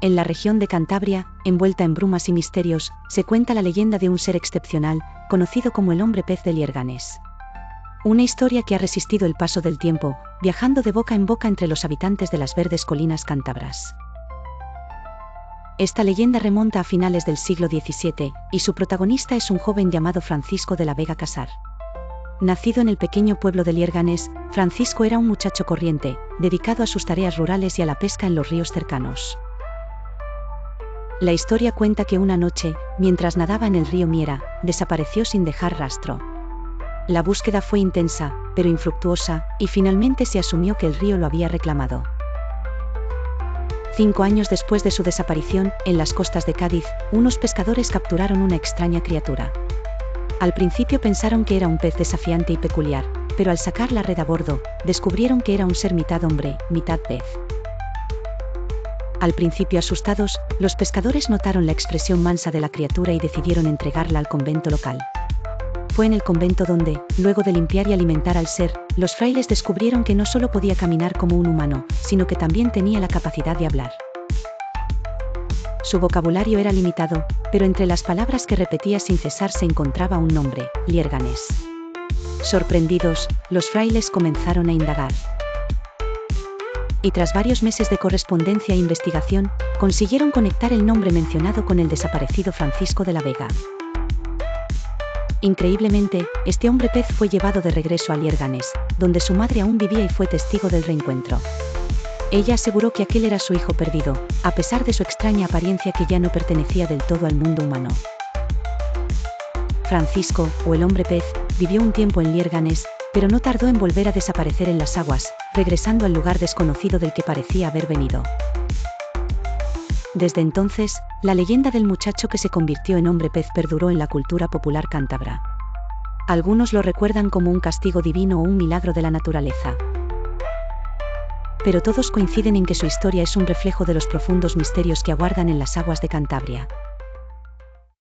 En la región de Cantabria, envuelta en brumas y misterios, se cuenta la leyenda de un ser excepcional, conocido como el hombre pez de Lierganes. Una historia que ha resistido el paso del tiempo, viajando de boca en boca entre los habitantes de las verdes colinas cántabras. Esta leyenda remonta a finales del siglo XVII, y su protagonista es un joven llamado Francisco de la Vega Casar. Nacido en el pequeño pueblo de Lierganes, Francisco era un muchacho corriente, dedicado a sus tareas rurales y a la pesca en los ríos cercanos. La historia cuenta que una noche, mientras nadaba en el río Miera, desapareció sin dejar rastro. La búsqueda fue intensa, pero infructuosa, y finalmente se asumió que el río lo había reclamado. 5 años después de su desaparición, en las costas de Cádiz, unos pescadores capturaron una extraña criatura. Al principio pensaron que era un pez desafiante y peculiar, pero al sacar la red a bordo, descubrieron que era un ser mitad hombre, mitad pez. Al principio asustados, los pescadores notaron la expresión mansa de la criatura y decidieron entregarla al convento local. Fue en el convento donde, luego de limpiar y alimentar al ser, los frailes descubrieron que no solo podía caminar como un humano, sino que también tenía la capacidad de hablar. Su vocabulario era limitado, pero entre las palabras que repetía sin cesar se encontraba un nombre: Lierganes. Sorprendidos, los frailes comenzaron a indagar. Y tras varios meses de correspondencia e investigación, consiguieron conectar el nombre mencionado con el desaparecido Francisco de la Vega. Increíblemente, este hombre pez fue llevado de regreso a Lierganes, donde su madre aún vivía y fue testigo del reencuentro. Ella aseguró que aquel era su hijo perdido, a pesar de su extraña apariencia que ya no pertenecía del todo al mundo humano. Francisco, o el hombre pez, vivió un tiempo en Lierganes, pero no tardó en volver a desaparecer en las aguas, regresando al lugar desconocido del que parecía haber venido. Desde entonces, la leyenda del muchacho que se convirtió en hombre pez perduró en la cultura popular cántabra. Algunos lo recuerdan como un castigo divino o un milagro de la naturaleza. Pero todos coinciden en que su historia es un reflejo de los profundos misterios que aguardan en las aguas de Cantabria.